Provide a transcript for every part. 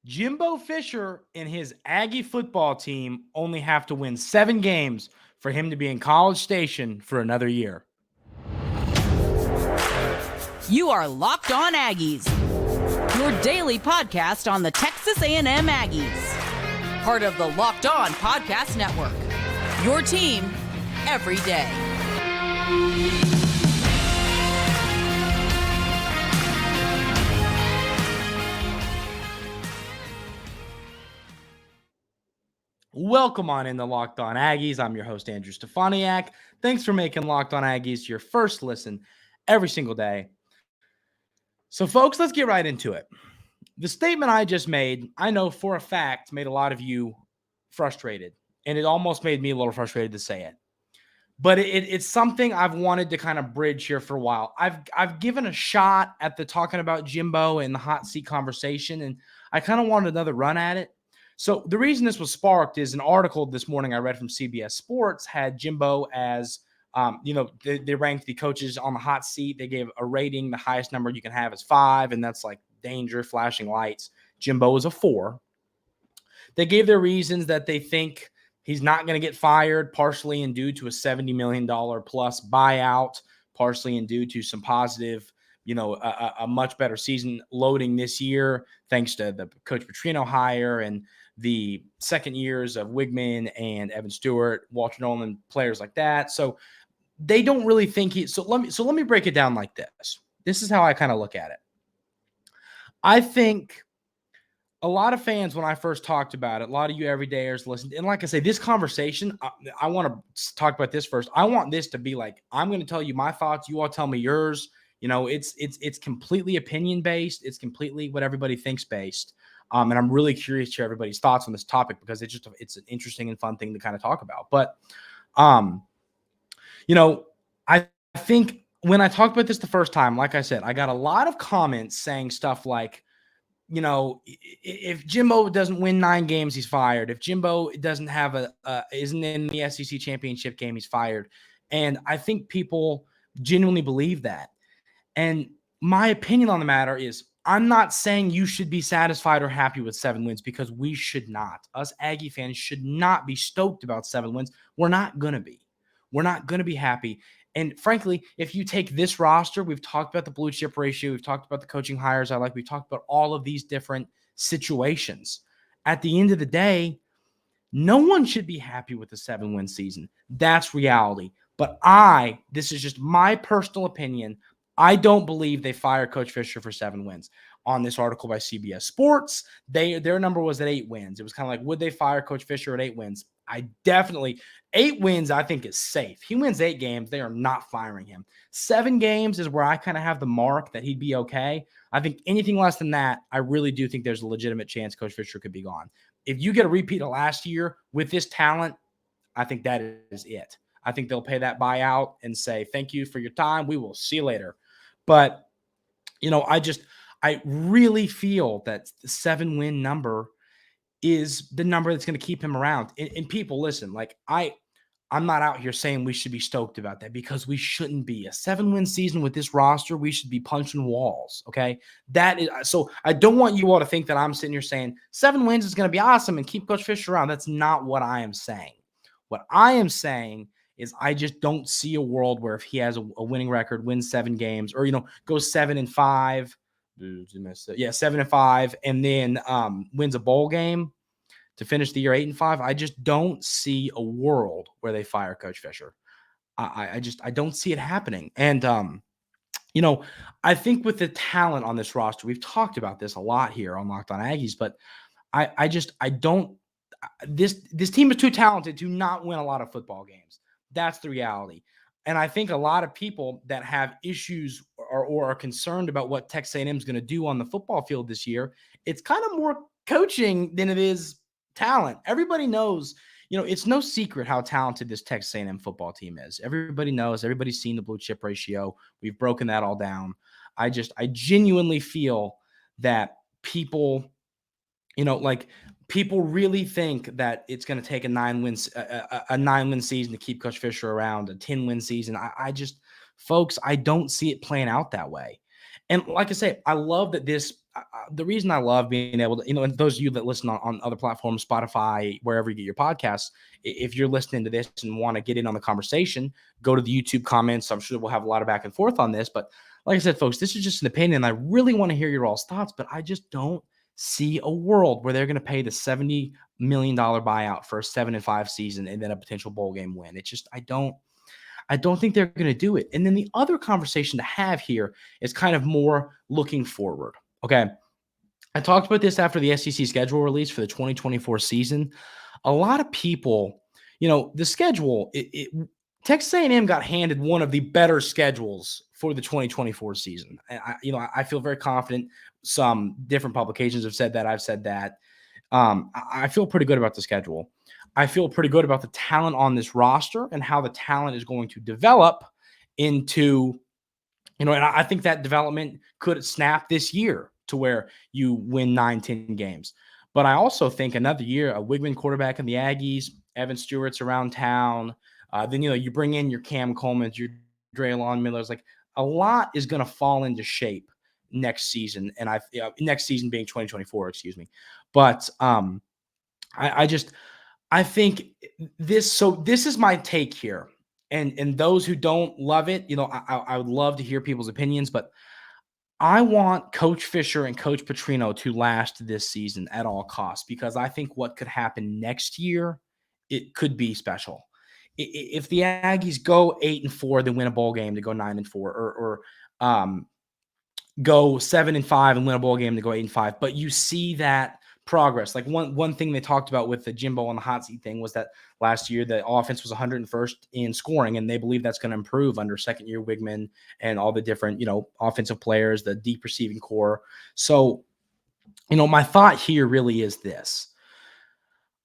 Jimbo Fisher and his Aggie football team only have to win 7 games for him to be in College Station for another year. You are Locked On Aggies, your daily podcast on the Texas A&M Aggies. Part of the Locked On Podcast Network, your team every day. Welcome on in the Locked On Aggies. I'm your host, Andrew Stefaniak. Thanks for making Locked On Aggies your first listen every single day. So, folks, let's get right into it. The statement I just made, I know for a fact, made a lot of you frustrated, and it almost made me a little frustrated to say it. But it's something I've wanted to kind of bridge here for a while. I've given a shot at the talking about Jimbo and the hot seat conversation, and I kind of wanted another run at it. So the reason this was sparked is an article this morning I read from CBS Sports had Jimbo as, they ranked the coaches on the hot seat. They gave a rating. The highest number you can have is 5, and that's like danger, flashing lights. Jimbo was a 4. They gave their reasons that they think he's not going to get fired, partially and due to a $70 million plus buyout, partially and due to some positive, a much better season loading this year, thanks to the Coach Petrino hire and the second years of Wigman and Evan Stewart, Walter Nolan, players like that. So they don't really think let me break it down like this. This is how I kind of look at it. I think a lot of fans, when I first talked about it, a lot of you everydayers listened. And like I say, this conversation, I want to talk about this first. I want this to be like, I'm going to tell you my thoughts. You all tell me yours. It's completely opinion based. It's completely what everybody thinks based. And I'm really curious to hear everybody's thoughts on this topic because it's an interesting and fun thing to kind of talk about. But, I think when I talked about this the first time, like I said, I got a lot of comments saying stuff like, if Jimbo doesn't win 9 games, he's fired. If Jimbo doesn't have isn't in the SEC championship game, he's fired. And I think people genuinely believe that. And my opinion on the matter is I'm not saying you should be satisfied or happy with 7 wins because we should not. Us Aggie fans should not be stoked about 7 wins. We're not going to be. We're not going to be happy. And frankly, if you take this roster, we've talked about the blue chip ratio. We've talked about the coaching hires I like. We've talked about all of these different situations. At the end of the day, no one should be happy with a 7-win season. That's reality. But this is just my personal opinion. I don't believe they fired Coach Fisher for 7 wins. On this article by CBS Sports, their number was at 8 wins. It was kind of like, would they fire Coach Fisher at 8 wins? 8 wins, I think, is safe. He wins 8 games, they are not firing him. 7 games is where I kind of have the mark that he'd be okay. I think anything less than that, I really do think there's a legitimate chance Coach Fisher could be gone. If you get a repeat of last year with this talent, I think that is it. I think they'll pay that buyout and say, thank you for your time. We will see you later. But, I really feel that the 7-win number is the number that's going to keep him around. And people, listen, like I'm not out here saying we should be stoked about that because we shouldn't be. A 7-win season with this roster, we should be punching walls, okay? So I don't want you all to think that I'm sitting here saying 7 wins is going to be awesome and keep Coach Fisher around. That's not what I am saying. What I am saying is I just don't see a world where if he has a winning record, wins 7 games, or, goes 7-5, 7-5, and then wins a bowl game to finish the year 8-5. I just don't see a world where they fire Coach Fisher. I don't see it happening. And, I think with the talent on this roster, we've talked about this a lot here on Locked On Aggies, but this team is too talented to not win a lot of football games. That's the reality. And I think a lot of people that have issues or are concerned about what Texas A&M is going to do on the football field this year, it's kind of more coaching than it is talent. Everybody knows, it's no secret how talented this Texas A&M football team is. Everybody knows. Everybody's seen the blue chip ratio. We've broken that all down. I genuinely feel that people, people really think that it's going to take a 9-win season to keep Coach Fisher around, a 10-win season. Folks, I don't see it playing out that way. And like I say, I love that the reason I love being able to, and those of you that listen on other platforms, Spotify, wherever you get your podcasts, if you're listening to this and want to get in on the conversation, go to the YouTube comments. I'm sure we'll have a lot of back and forth on this. But like I said, folks, this is just an opinion. I really want to hear your all's thoughts, but I just don't see a world where they're going to pay the $70 million buyout for a 7-5 season and then a potential bowl game win. It's just, I don't think they're going to do it. And then the other conversation to have here is kind of more looking forward. Okay. I talked about this after the SEC schedule release for the 2024 season. A lot of people, the schedule, Texas A&M got handed one of the better schedules for the 2024 season. And I feel very confident. Some different publications have said that. I've said that. I feel pretty good about the schedule. I feel pretty good about the talent on this roster and how the talent is going to develop into, and I think that development could snap this year to where you win 9-10 games. But I also think another year, a Wigman quarterback in the Aggies, Evan Stewart's around town. Then, you bring in your Cam Coleman's, your Draylon Miller's, like a lot is going to fall into shape next season. And next season being 2024, excuse me. But I think this is my take here. And those who don't love it, I would love to hear people's opinions, but I want Coach Fisher and Coach Petrino to last this season at all costs, because I think what could happen next year, it could be special. If the Aggies go 8-4, then win a bowl game to go 9-4, or go 7-5 and win a bowl game to go 8-5, but you see that progress. Like one thing they talked about with the Jimbo on the hot seat thing was that last year the offense was 101st in scoring, and they believe that's going to improve under second year Wigman and all the different, offensive players, the deep receiving core. So, my thought here really is this.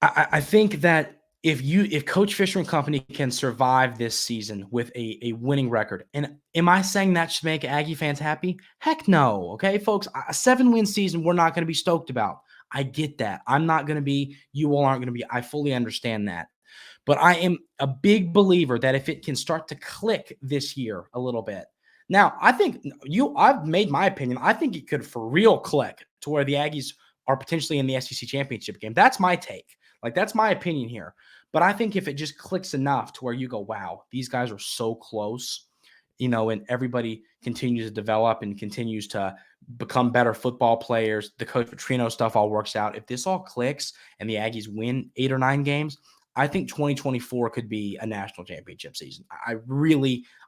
I think that if Coach Fisher and company can survive this season with a winning record, and am I saying that should make Aggie fans happy? Heck no. Okay, folks, a 7-win season we're not going to be stoked about. I get that. I'm not going to be. You all aren't going to be. I fully understand that. But I am a big believer that if it can start to click this year a little bit. Now, I think I've made my opinion. I think it could for real click to where the Aggies are potentially in the SEC championship game. That's my take. Like, that's my opinion here. But I think if it just clicks enough to where you go, wow, these guys are so close, and everybody continues to develop and continues to become better football players, the Coach Petrino stuff all works out. If this all clicks and the Aggies win 8 or 9 games, I think 2024 could be a national championship season.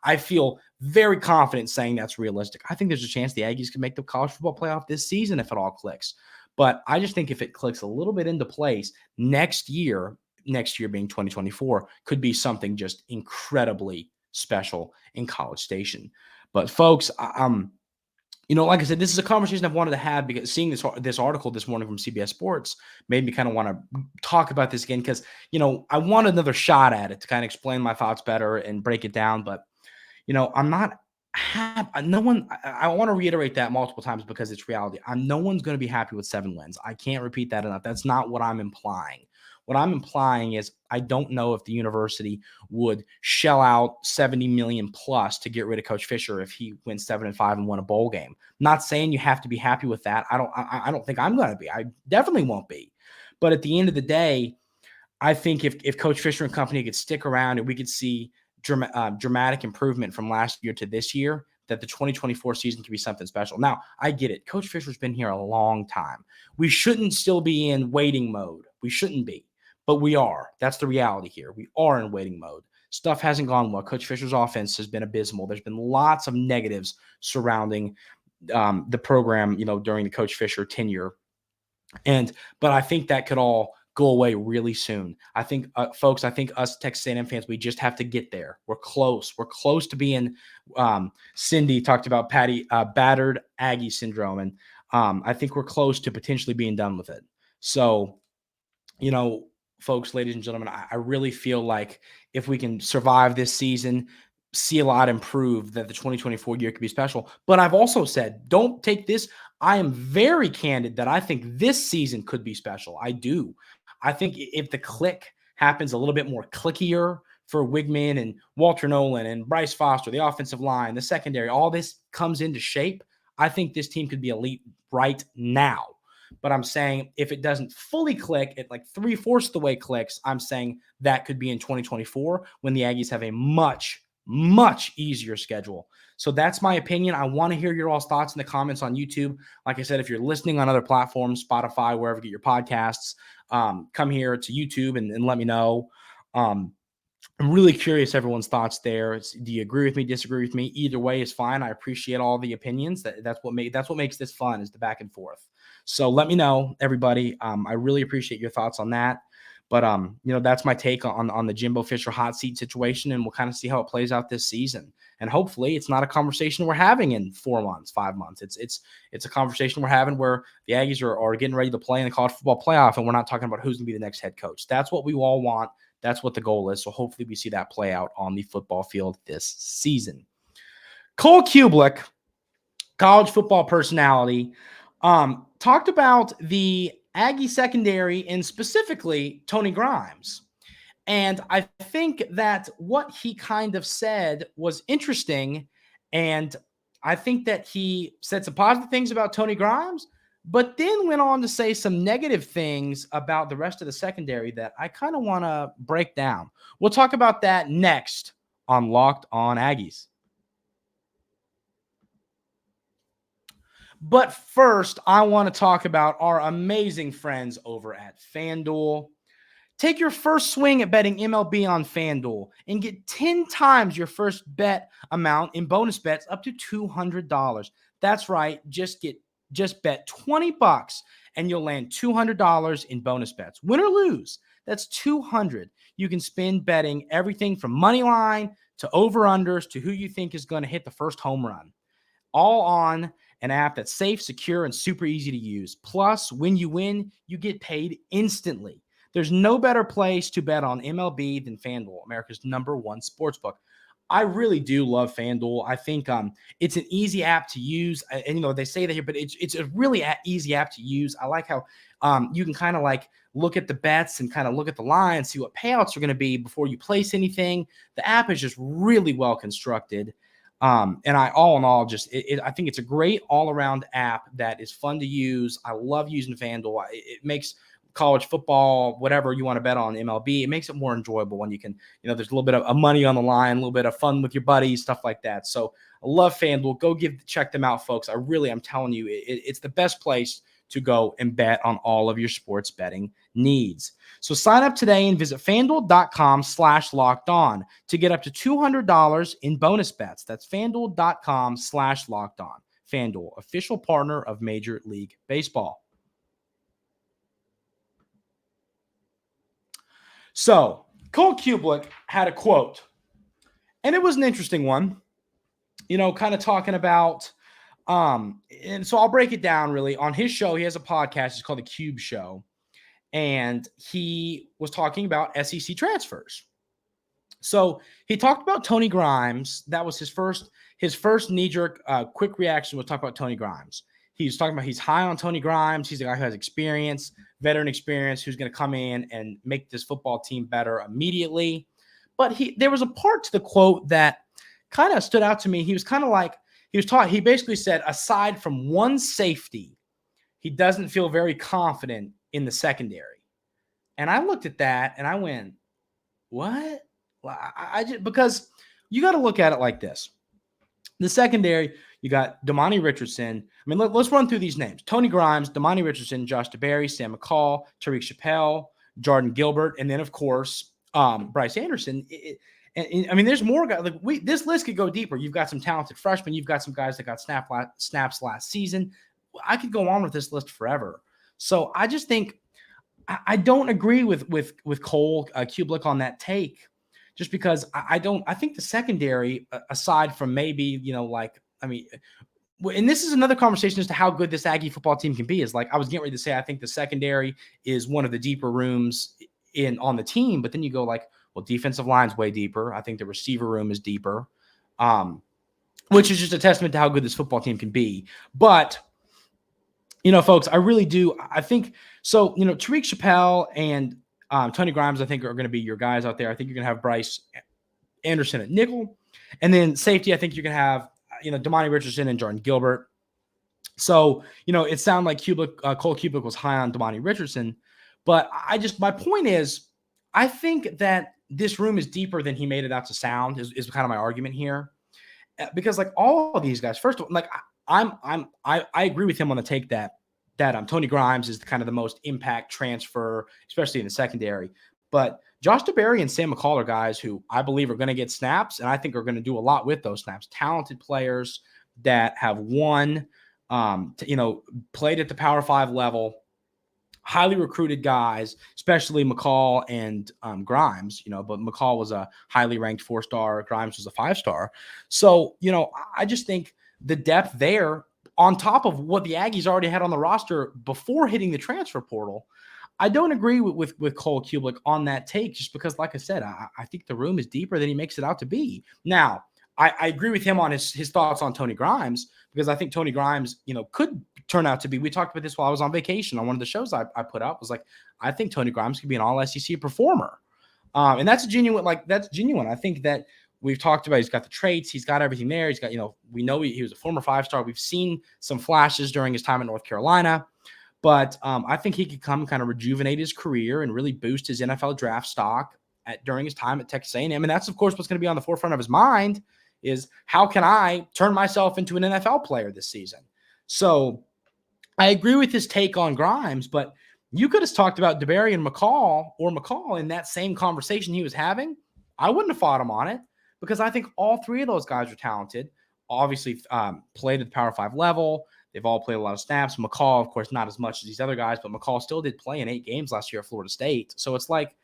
I feel very confident saying that's realistic. I think there's a chance the Aggies can make the college football playoff this season if it all clicks. But I just think if it clicks a little bit into place next year being 2024, could be something just incredibly special in College Station. But folks, like I said, this is a conversation I've wanted to have, because seeing this article this morning from CBS Sports made me kind of want to talk about this again, because, I want another shot at it to kind of explain my thoughts better and break it down. But, I'm not no one, I want to reiterate that multiple times because it's reality. No one's going to be happy with 7 wins. I can't repeat that enough. That's not what I'm implying. What I'm implying is I don't know if the university would shell out $70 million plus to get rid of Coach Fisher if he went 7-5 and won a bowl game. Not saying you have to be happy with that. I don't think I'm going to be. I definitely won't be. But at the end of the day, I think if Coach Fisher and company could stick around and we could see dramatic improvement from last year to this year, that the 2024 season could be something special. Now, I get it. Coach Fisher's been here a long time. We shouldn't still be in waiting mode. We shouldn't be. But we are. That's the reality here. We are in waiting mode. Stuff hasn't gone well. Coach Fisher's offense has been abysmal. There's been lots of negatives surrounding the program, during the Coach Fisher tenure. But I think that could all go away really soon. I think, folks, us Texas A&M fans, we just have to get there. We're close. We're close to being Cindy talked about battered Aggie syndrome. And I think we're close to potentially being done with it. So, folks, ladies and gentlemen, I really feel like if we can survive this season, see a lot improve, that the 2024 year could be special. But I've also said, don't take this. I am very candid that I think this season could be special. I do. I think if the click happens a little bit more clickier for Wigman and Walter Nolan and Bryce Foster, the offensive line, the secondary, all this comes into shape, I think this team could be elite right now. But I'm saying if it doesn't fully click, it like 3/4 of the way clicks, I'm saying that could be in 2024 when the Aggies have a much, much easier schedule. So that's my opinion. I want to hear your all's thoughts in the comments on YouTube. Like I said, if you're listening on other platforms, Spotify, wherever you get your podcasts, come here to YouTube and let me know. I'm really curious everyone's thoughts there. Do you agree with me, disagree with me? Either way is fine. I appreciate all the opinions. That's what makes this fun, is the back and forth. So let me know, everybody. I really appreciate your thoughts on that. But that's my take on the Jimbo Fisher hot seat situation, and we'll kind of see how it plays out this season. And hopefully it's not a conversation we're having in 4 months, 5 months. It's a conversation we're having where the Aggies are getting ready to play in the college football playoff, and we're not talking about who's going to be the next head coach. That's what we all want. That's what the goal is. So hopefully we see that play out on the football field this season. Cole Cubelic, college football personality, talked about the Aggie secondary and specifically Tony Grimes. And I think that what he kind of said was interesting. And I think that he said some positive things about Tony Grimes, but then went on to say some negative things about the rest of the secondary that I kind of want to break down. We'll talk about that next on Locked On Aggies. But first, I want to talk about our amazing friends over at FanDuel. Take your first swing at betting MLB on FanDuel and get 10 times your first bet amount in bonus bets up to $200. That's right. Just bet $20 and you'll land $200 in bonus bets. Win or lose, that's $200. You can spend betting everything from money line to over-unders to who you think is going to hit the first home run. All on an app that's safe, secure, and super easy to use. Plus, when you win, you get paid instantly. There's no better place to bet on MLB than FanDuel, America's #1 sportsbook. I really do love FanDuel. I think it's an easy app to use. And, they say that here, but it's a really easy app to use. I like how you can kind of like look at the bets and kind of look at the lines, see what payouts are going to be before you place anything. The app is just really well constructed. And all in all, I think it's a great all-around app that is fun to use. I love using FanDuel. It makes college football, whatever you want to bet on MLB, it makes it more enjoyable when you can, there's a little bit of money on the line, a little bit of fun with your buddies, stuff like that. So I love FanDuel. Go check them out, folks. I'm telling you, it's the best place to go and bet on all of your sports betting needs. So sign up today and visit FanDuel.com/lockedon to get up to $200 in bonus bets. That's FanDuel.com/lockedon. FanDuel, official partner of Major League Baseball. So Cole Cubelic had a quote, and it was an interesting one, kind of talking about, and so I'll break it down really. On his show, he has a podcast. It's called The Cube Show. And he was talking about SEC transfers. So he talked about Tony Grimes. That was his first knee-jerk quick reaction was talk about Tony Grimes. He was talking about he's high on Tony Grimes. He's a guy who has experience, veteran experience, who's going to come in and make this football team better immediately. But there was a part to the quote that kind of stood out to me. He was kind of like, he basically said, aside from one safety, he doesn't feel very confident in the secondary. And I looked at that and I went, what? Because you got to look at it like this. The secondary, you got Damani Richardson. I mean, let's run through these names. Tony Grimes, Damani Richardson, Josh DeBerry, Sam McCall, Tariq Chappelle, Jordan Gilbert, and then, of course, Bryce Anderson. I mean, there's more guys. This list could go deeper. You've got some talented freshmen. You've got some guys that got snaps last season. I could go on with this list forever. So I just think I don't agree with Cole Cubelic on that take, just because I think the secondary, aside from maybe, and this is another conversation as to how good this Aggie football team can be, is like I was getting ready to say, I think the secondary is one of the deeper rooms on the team, but then you go like, well, defensive line's way deeper. I think the receiver room is deeper, which is just a testament to how good this football team can be. But folks, I really do. I think so. Tariq Chappelle and Tony Grimes, I think, are going to be your guys out there. I think you're going to have Bryce Anderson at nickel, and then safety. I think you're going to have Damani Richardson and Jordan Gilbert. So, it sounded like Cole Cubelic was high on Damani Richardson, but my point is, I think that this room is deeper than he made it out to sound is kind of my argument here. Because like all of these guys, first of all, like I agree with him on the take that Tony Grimes is kind of the most impact transfer, especially in the secondary. But Josh DeBerry and Sam McCall are guys who I believe are going to get snaps, and I think are going to do a lot with those snaps. Talented players that have won, played at the Power 5 level, highly recruited guys, especially McCall and Grimes, but McCall was a highly ranked 4-star. Grimes was a 5-star. So, I just think the depth there on top of what the Aggies already had on the roster before hitting the transfer portal. I don't agree with Cole Cubelic on that take, just because, like I said, I think the room is deeper than he makes it out to be. Now, I agree with him on his thoughts on Tony Grimes, because I think Tony Grimes, could turn out to be, we talked about this while I was on vacation on one of the shows I put up, was like, I think Tony Grimes could be an all SEC performer. And that's genuine. I think that we've talked about, he's got the traits, he's got everything there. He's got, we know he was a former 5-star. We've seen some flashes during his time at North Carolina, but I think he could come kind of rejuvenate his career and really boost his NFL draft stock during his time at Texas A&M. And that's, of course, what's going to be on the forefront of his mind is, how can I turn myself into an NFL player this season? So I agree with his take on Grimes, but you could have talked about DeBerry and McCall in that same conversation he was having. I wouldn't have fought him on it, because I think all three of those guys are talented. Obviously, played at the Power 5 level. They've all played a lot of snaps. McCall, of course, not as much as these other guys, but McCall still did play in 8 games last year at Florida State. So it's like,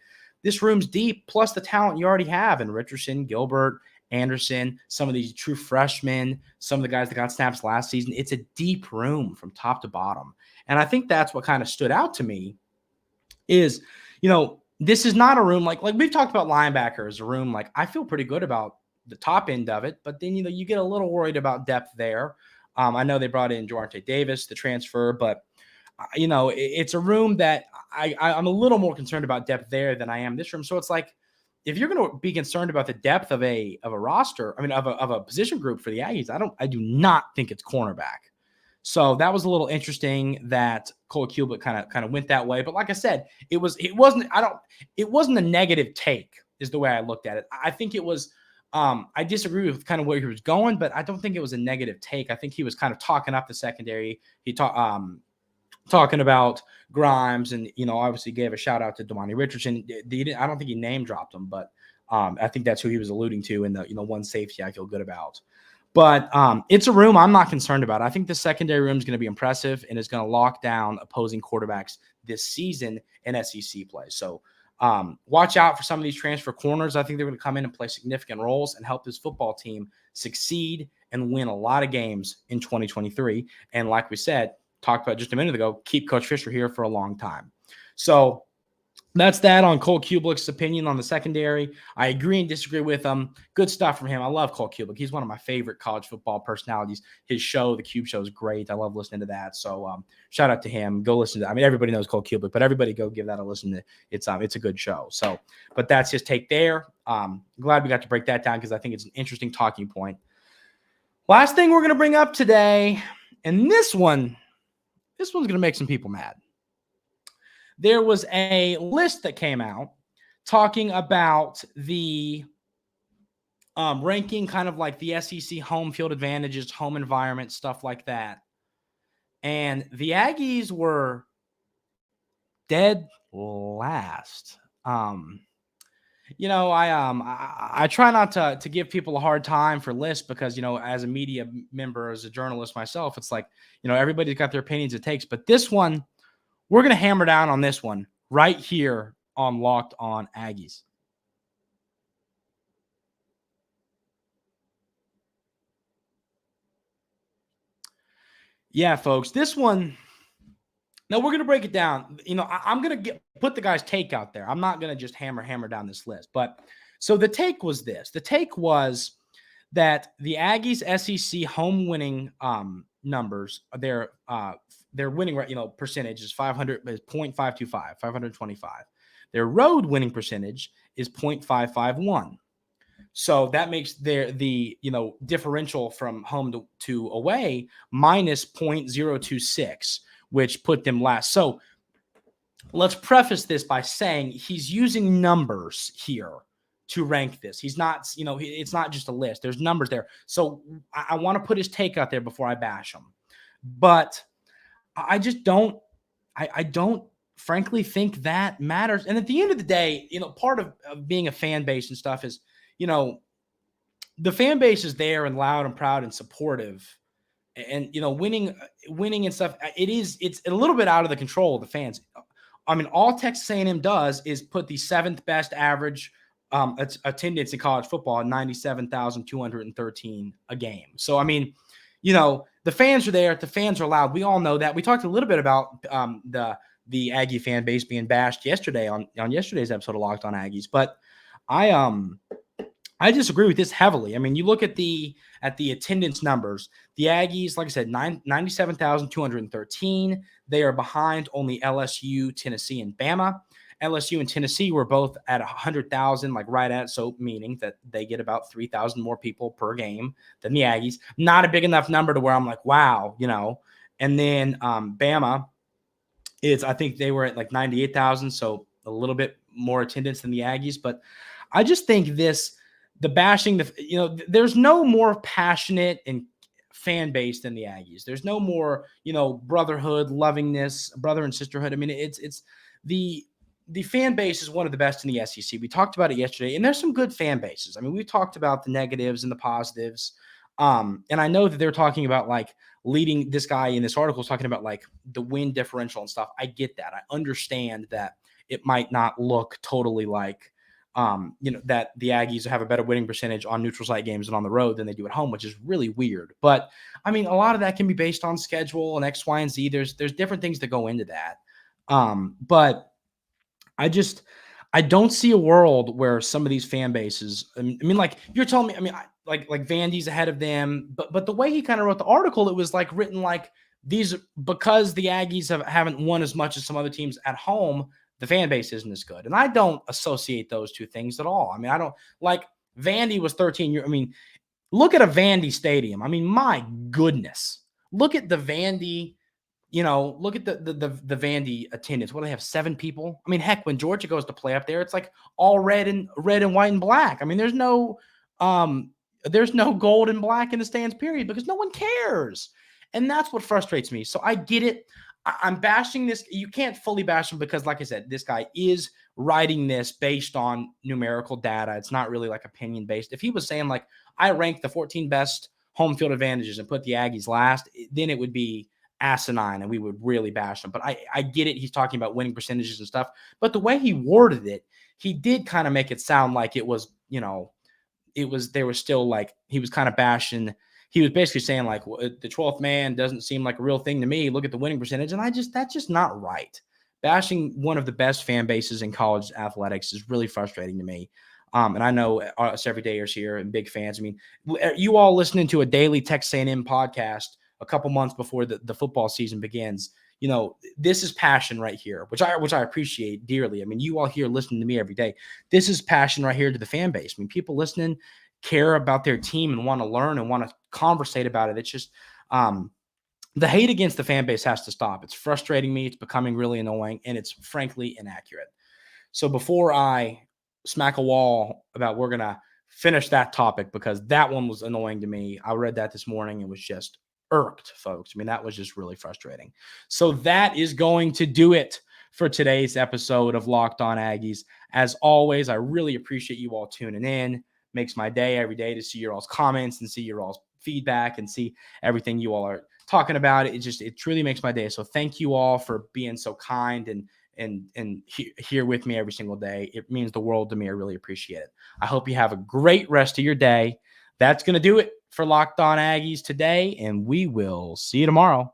this room's deep, plus the talent you already have in Richardson, Gilbert, Anderson, some of these true freshmen, some of the guys that got snaps last season. It's a deep room from top to bottom. And I think that's what kind of stood out to me is, this is not a room like we've talked about linebackers, a room like I feel pretty good about the top end of it, but then, you get a little worried about depth there. I know they brought in Jorante Davis, the transfer, but it's a room that I'm a little more concerned about depth there than I am this room. So it's like, if you're going to be concerned about the depth of a roster, of a position group for the Aggies, I do not think it's cornerback. So that was a little interesting that Cole Cubelic kind of went that way. But like I said, it wasn't a negative take is the way I looked at it. I think it was, I disagree with kind of where he was going, but I don't think it was a negative take. I think he was kind of talking up the secondary. He talking about Grimes, and obviously gave a shout out to Damani Richardson. I don't think he name dropped him, but I think that's who he was alluding to in the one safety I feel good about. But it's a room I'm not concerned about. I think the secondary room is going to be impressive and is going to lock down opposing quarterbacks this season in SEC play. So watch out for some of these transfer corners. I think they're going to come in and play significant roles and help this football team succeed and win a lot of games in 2023. And like we said, talked about just a minute ago, keep Coach Fisher here for a long time. So that's that on Cole Cubelic's opinion on the secondary. I agree and disagree with him. Good stuff from him. I love Cole Cubelic. He's one of my favorite college football personalities. His show, The Cube Show, is great. I love listening to that. So shout out to him. Go listen to that. Everybody knows Cole Cubelic, but everybody go give that a listen. It's a good show. So, but that's his take there. Glad we got to break that down, because I think it's an interesting talking point. Last thing we're going to bring up today, and this one's going to make some people mad. There was a list that came out talking about the ranking, kind of like the SEC home field advantages, home environment, stuff like that. And the Aggies were dead last. I try not to give people a hard time for lists, because, as a media member, as a journalist myself, it's like, everybody's got their opinions it takes. But this one, we're going to hammer down on this one right here on Locked On Aggies. Yeah, folks, this one, now we're going to break it down. I'm going to put the guy's take out there. I'm not going to just hammer down this list. But so the take was this. The take was that the Aggies SEC home winning numbers, their winning percentage is 0.525. Their road winning percentage is 0.551. So that makes the differential from home to away minus 0.026, which put them last. So let's preface this by saying he's using numbers here to rank this. He's not, it's not just a list. There's numbers there. So I want to put his take out there before I bash him. But I just don't, I don't frankly think that matters. And at the end of the day, part of being a fan base and stuff is, the fan base is there and loud and proud and supportive, and winning and stuff. It's a little bit out of the control of the fans. I mean, all Texas A&M does is put the 7th best average attendance in college football at 97,213 a game. So I mean, the fans are there. The fans are loud. We all know that. We talked a little bit about the Aggie fan base being bashed yesterday on yesterday's episode of Locked On Aggies, but I disagree with this heavily. I mean, you look at the attendance numbers. The Aggies, like I said, 97,213. They are behind only LSU, Tennessee, and Bama. LSU and Tennessee were both at 100,000, like right at, so meaning that they get about 3,000 more people per game than the Aggies. Not a big enough number to where I'm like, wow, And then Bama I think they were at like 98,000, so a little bit more attendance than the Aggies. But I just think the bashing, there's no more passionate and fan base than the Aggies. There's no more, brotherhood, lovingness, brother and sisterhood. I mean, it's the fan base is one of the best in the SEC. We talked about it yesterday, and there's some good fan bases. I mean, we talked about the negatives and the positives. And I know that they're talking about like leading, this guy in this article is talking about like the win differential and stuff. I get that. I understand that it might not look totally like, that the Aggies have a better winning percentage on neutral site games and on the road than they do at home, which is really weird. But I mean, a lot of that can be based on schedule and X, Y, and Z. There's different things that go into that. But I don't see a world where some of these fan bases, I mean, like you're telling me, I mean, like Vandy's ahead of them, but the way he kind of wrote the article, it was like written like these, because the Aggies haven't won as much as some other teams at home, the fan base isn't as good. And I don't associate those two things at all. I mean, I don't like Vandy was 13 years. I mean, look at a Vandy stadium. I mean, my goodness, look at the Vandy, look at the Vandy attendance. What do they have? 7 people. I mean, heck, when Georgia goes to play up there, it's like all red and white and black. I mean, there's no gold and black in the stands, period, because no one cares. And that's what frustrates me. So I get it. I'm bashing this. You can't fully bash him because, like I said, this guy is writing this based on numerical data. It's not really like opinion based. If he was saying like, I rank the 14 best home field advantages and put the Aggies last, then it would be asinine and we would really bash him. But I get it. He's talking about winning percentages and stuff. But the way he worded it, he did kind of make it sound like it was, there was still like, he was kind of bashing. He was basically saying like, the 12th man doesn't seem like a real thing to me. Look at the winning percentage. And that's just not right. Bashing one of the best fan bases in college athletics is really frustrating to me. And I know us everydayers here and big fans. I mean, you all listening to a daily Texas A&M podcast a couple months before the football season begins, this is passion right here, which I appreciate dearly. I mean, you all here listening to me every day. This is passion right here to the fan base. I mean, people listening care about their team and want to learn and want to conversate about it. It's just the hate against the fan base has to stop. It's frustrating me. It's becoming really annoying, and it's frankly inaccurate. So before I smack a wall about, we're going to finish that topic because that one was annoying to me. I read that this morning and was just irked, folks. I mean, that was just really frustrating. So that is going to do it for today's episode of Locked On Aggies. As always, I really appreciate you all tuning in. Makes my day every day to see your all's comments and see your all's feedback and see everything you all are talking about. It truly makes my day. So thank you all for being so kind and here with me every single day. It means the world to me. I really appreciate it. I hope you have a great rest of your day. That's going to do it for Locked On Aggies today, and we will see you tomorrow.